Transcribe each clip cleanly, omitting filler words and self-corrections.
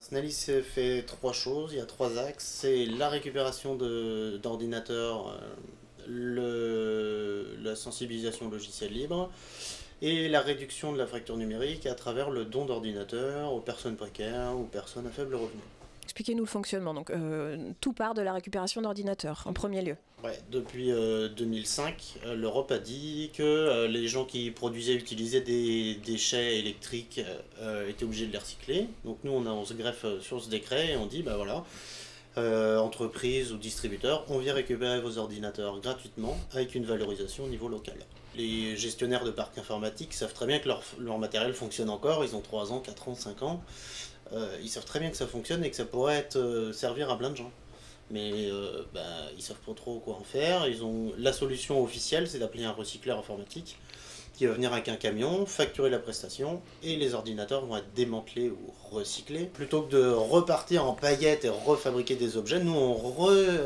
Snalis fait trois choses, il y a trois axes. C'est la récupération d'ordinateurs, la sensibilisation au logiciel libre et la réduction de la fracture numérique à travers le don d'ordinateurs aux personnes précaires, aux personnes à faible revenu. Expliquez-nous le fonctionnement. Donc, tout part de la récupération d'ordinateurs, en premier lieu. Ouais, depuis 2005, l'Europe a dit que les gens qui produisaient et utilisaient des déchets électriques étaient obligés de les recycler. Donc nous, on se greffe sur ce décret et on dit, bah voilà, entreprises ou distributeurs, on vient récupérer vos ordinateurs gratuitement avec une valorisation au niveau local. Les gestionnaires de parcs informatiques savent très bien que leur matériel fonctionne encore, ils ont 3 ans, 4 ans, 5 ans. Ils savent très bien que ça fonctionne et que ça pourrait servir à plein de gens. Mais ils savent pas trop quoi en faire. La solution officielle, c'est d'appeler un recycleur informatique qui va venir avec un camion, facturer la prestation, et les ordinateurs vont être démantelés ou recyclés. Plutôt que de repartir en paillettes et refabriquer des objets, nous on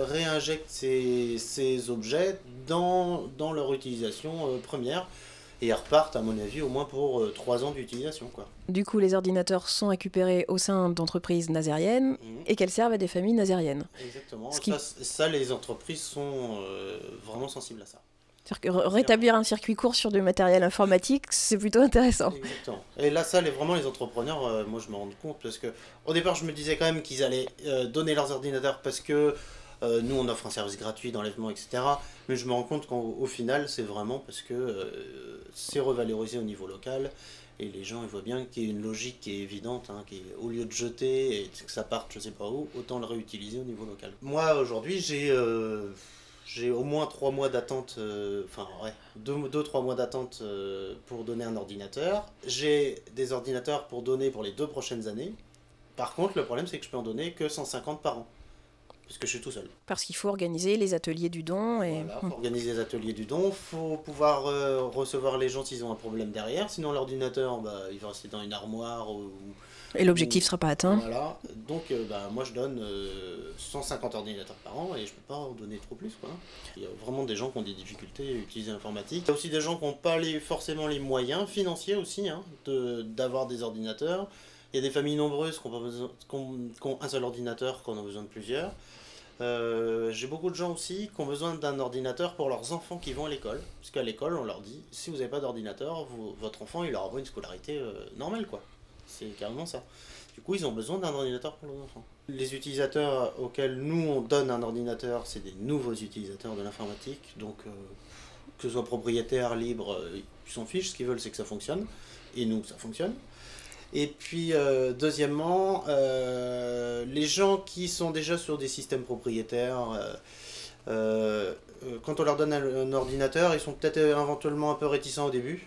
réinjecte ces objets dans leur utilisation première. Et ils repartent, à mon avis, au moins pour 3 ans d'utilisation, quoi. Du coup, les ordinateurs sont récupérés au sein d'entreprises nazériennes et qu'elles servent à des familles nazériennes. Exactement. Ça, les entreprises sont vraiment sensibles à ça. C'est-à-dire que rétablir un circuit court sur du matériel informatique, c'est plutôt intéressant. Exactement. Et là, ça, vraiment, les entrepreneurs, moi, je me rends compte, parce que au départ, je me disais quand même qu'ils allaient donner leurs ordinateurs parce que nous, on offre un service gratuit d'enlèvement, etc. Mais je me rends compte qu'au final, c'est vraiment parce que c'est revalorisé au niveau local. Et les gens, ils voient bien qu'il y a une logique qui est évidente, hein, qui est, au lieu de jeter et que ça parte je sais pas où, autant le réutiliser au niveau local. Moi, aujourd'hui, j'ai au moins 3 mois d'attente, 2-3 mois d'attente pour donner un ordinateur. J'ai des ordinateurs pour donner pour les 2 prochaines années. Par contre, le problème, c'est que je peux en donner que 150 par an. Parce que je suis tout seul. Parce qu'il faut organiser les ateliers du don. Et... Voilà, faut organiser les ateliers du don, faut pouvoir recevoir les gens s'ils ont un problème derrière, sinon l'ordinateur il va rester dans une armoire. Et l'objectif ne sera pas atteint. Voilà, donc moi je donne 150 ordinateurs par an et je peux pas en donner trop plus, quoi. Il y a vraiment des gens qui ont des difficultés à utiliser l'informatique. Il y a aussi des gens qui n'ont pas forcément les moyens financiers aussi, hein, d'avoir des ordinateurs. Il y a des familles nombreuses qui ont un seul ordinateur, qui en ont besoin de plusieurs. J'ai beaucoup de gens aussi qui ont besoin d'un ordinateur pour leurs enfants qui vont à l'école. Parce qu'à l'école, on leur dit, si vous n'avez pas d'ordinateur, votre enfant, il aura pas une scolarité normale, quoi. C'est carrément ça. Du coup, ils ont besoin d'un ordinateur pour leurs enfants. Les utilisateurs auxquels nous, on donne un ordinateur, c'est des nouveaux utilisateurs de l'informatique. Donc, que ce soit propriétaire, libre, ils s'en fichent. Ce qu'ils veulent, c'est que ça fonctionne. Et nous, ça fonctionne. Et puis, deuxièmement, les gens qui sont déjà sur des systèmes propriétaires, quand on leur donne un ordinateur, ils sont peut-être éventuellement un peu réticents au début.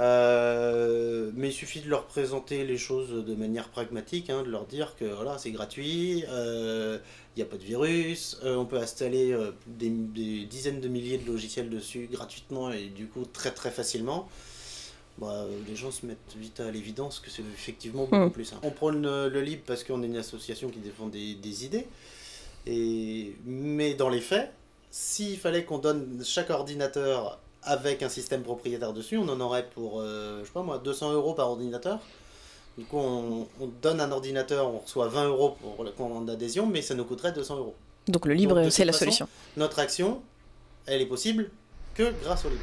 Mais il suffit de leur présenter les choses de manière pragmatique, hein, de leur dire que voilà, c'est gratuit, il n'y a pas de virus, on peut installer des dizaines de milliers de logiciels dessus gratuitement et du coup très très facilement. Les gens se mettent vite à l'évidence que c'est effectivement beaucoup plus simple. On prône le libre parce qu'on est une association qui défend des idées, mais dans les faits, s'il fallait qu'on donne chaque ordinateur avec un système propriétaire dessus, on en aurait pour, je sais pas moi, 200 € par ordinateur. Du coup, on donne un ordinateur, on reçoit 20 € pour le compte d'adhésion, mais ça nous coûterait 200 €. Donc le libre, c'est la solution. Notre action, elle est possible que grâce au libre.